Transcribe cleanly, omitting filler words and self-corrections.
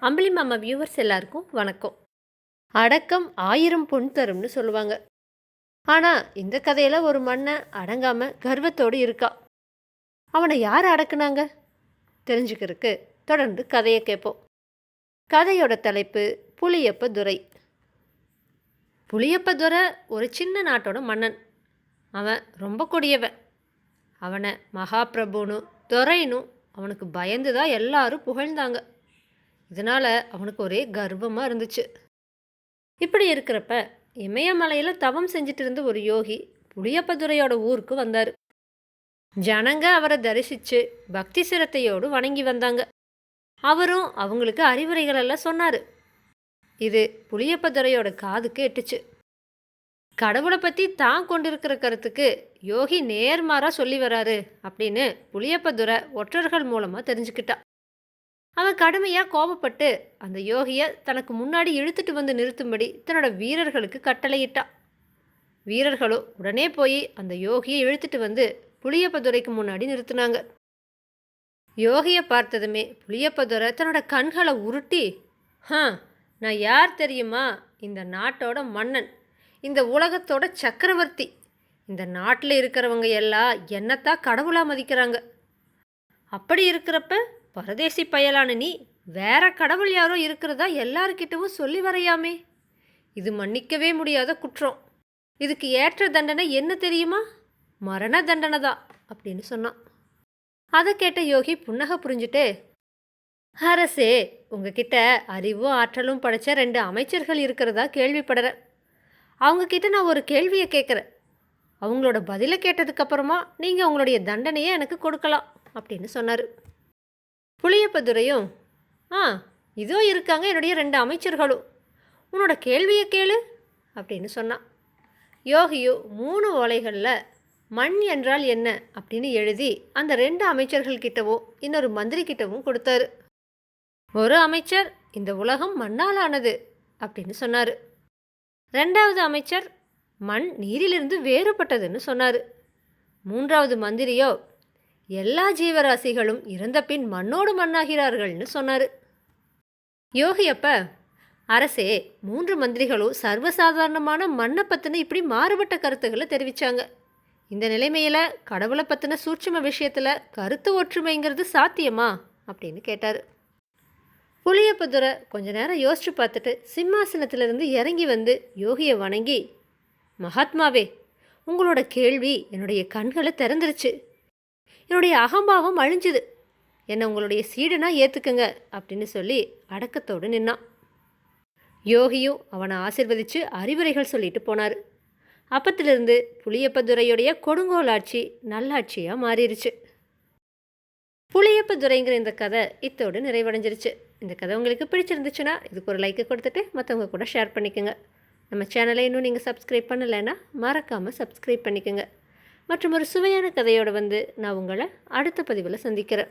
அம்பளி மாமா வியூவர்ஸ் எல்லாருக்கும் வணக்கம். அடக்கம் 1000 பொன் தரும்னு சொல்லுவாங்க. ஆனால் இந்த கதையில் ஒரு மன்னன் அடங்காமல் கர்வத்தோடு இருக்கா. அவனை யார் அடக்குனாங்க தெரிஞ்சுக்கிறதுக்கு தொடர்ந்து கதையை கேட்போம். கதையோட தலைப்பு புளியப்ப துரை. புளியப்ப துரை ஒரு சின்ன நாட்டோட மன்னன். அவன் ரொம்ப கொடியவன். அவனை மகாபிரபுன்னு துரைன்னு அவனுக்கு பயந்து தான் எல்லாரும் புகழ்ந்தாங்க. இதனால் அவனுக்கு ஒரே கர்வமாக இருந்துச்சு. இப்படி இருக்கிறப்ப இமயமலையில் தவம் செஞ்சுட்டு இருந்த ஒரு யோகி புளியப்பதுரையோட ஊருக்கு வந்தார். ஜனங்க அவரை தரிசித்து பக்தி சிரத்தையோடு வணங்கி வந்தாங்க. அவரும் அவங்களுக்கு அறிவுரைகளெல்லாம் சொன்னார். இது புளியப்பதுரையோட காதுக்கு எட்டுச்சு. கடவுளை பற்றி தான் கொண்டிருக்கிற கருத்துக்கு யோகி நேர்மாறாக சொல்லி வராரு அப்படின்னு புளியப்பதுரை ஒற்றர்கள் மூலமாக தெரிஞ்சுக்கிட்டா. அவன் கடுமையாக கோபப்பட்டு அந்த யோகியை தனக்கு முன்னாடி இழுத்துட்டு வந்து நிறுத்தும்படி தன்னோட வீரர்களுக்கு கட்டளையிட்டான். வீரர்களோ உடனே போய் அந்த யோகியை இழுத்துட்டு வந்து புளியப்பதுரைக்கு முன்னாடி நிறுத்தினாங்க. யோகியை பார்த்ததுமே புளியப்பதுரை தன்னோட கண்களை உருட்டி, நான் யார் தெரியுமா? இந்த நாட்டோட மன்னன், இந்த உலகத்தோட சக்கரவர்த்தி. இந்த நாட்டில் இருக்கிறவங்க எல்லாம் என்னத்தான் கடவுளாக மதிக்கிறாங்க. அப்படி இருக்கிறப்ப பரதேசி பயலான நீ வேற கடவுள் யாரோ இருக்கிறதா எல்லாருக்கிட்டவும் சொல்லி வரையாமே. இது மன்னிக்கவே முடியாத குற்றம். இதுக்கு ஏற்ற தண்டனை என்ன தெரியுமா? மரண தண்டனை தான் அப்படின்னு சொன்னான். அதை கேட்ட யோகி புன்னகை புரிஞ்சுட்டே, அரசே, உங்ககிட்ட அறிவும் ஆற்றலும் படைச்ச 2 அமைச்சர்கள் இருக்கிறதா கேள்விப்படுறேன். அவங்கக்கிட்ட நான் ஒரு கேள்வியை கேட்குறேன். அவங்களோட பதிலை கேட்டதுக்கப்புறமா நீங்கள் உங்களுடைய தண்டனையை எனக்கு கொடுக்கலாம் அப்படின்னு சொன்னார். புளியப்பதுரையும், இதோ இருக்காங்க என்னுடைய 2 அமைச்சர்களும், உன்னோட கேள்வியை கேளு அப்படின்னு சொன்னான். யோகியோ 3 ஓலைகளில் மண் என்றால் என்ன அப்படின்னு எழுதி அந்த 2 அமைச்சர்கள்கிட்டவும் இன்னொரு மந்திரிக்கிட்டவும் கொடுத்தாரு. ஒரு அமைச்சர் இந்த உலகம் மண்ணால் ஆனது அப்படின்னு சொன்னார். 2வது அமைச்சர் மண் நீரிலிருந்து வேறுபட்டதுன்னு சொன்னார். 3வது மந்திரியோ எல்லா ஜீவராசிகளும் இறந்த பின் மண்ணோடு மண்ணாகிறார்கள்னு சொன்னார். யோகி அப்ப, அரசே, 3 மந்திரிகளும் சர்வசாதாரணமான மண்ணை பற்றின இப்படி மாறுபட்ட கருத்துக்களை தெரிவித்தாங்க. இந்த நிலைமையில் கடவுளை பற்றின சூட்சும விஷயத்தில் கருத்து ஒற்றுமைங்கிறது சாத்தியமா அப்படின்னு கேட்டார். புளியப்பதுரை கொஞ்ச நேரம் யோசிச்சு பார்த்துட்டு சிம்மாசனத்திலிருந்து இறங்கி வந்து யோகியை வணங்கி, மகாத்மாவே, உங்களோட கேள்வி என்னுடைய கண்களை திறந்துருச்சு. என்னுடைய அகம்பாவம் அழிஞ்சுது. என்னை உங்களுடைய சீடனாக ஏற்றுக்குங்க அப்படின்னு சொல்லி அடக்கத்தோடு நின்னான். யோகியும் அவனை ஆசிர்வதித்து அறிவுரைகள் சொல்லிட்டு போனார். அப்பத்திலிருந்து புளியப்பதுரையுடைய கொடுங்கோலாட்சி நல்லாட்சியாக மாறிடுச்சு. புளியப்பதுரைங்கிற இந்த கதை இத்தோடு நிறைவடைஞ்சிருச்சு. இந்த கதை உங்களுக்கு பிடிச்சிருந்துச்சுன்னா இதுக்கு ஒரு லைக்கை கொடுத்துட்டு மற்றவங்க கூட ஷேர் பண்ணிக்கோங்க. நம்ம சேனலை இன்னும் நீங்கள் சப்ஸ்கிரைப் பண்ணலைன்னா மறக்காமல் சப்ஸ்கிரைப் பண்ணிக்கோங்க. மற்றும் ஒரு சுவையான கதையோடு வந்து நான் உங்களை அடுத்த பதிவில் சந்திக்கிறேன்.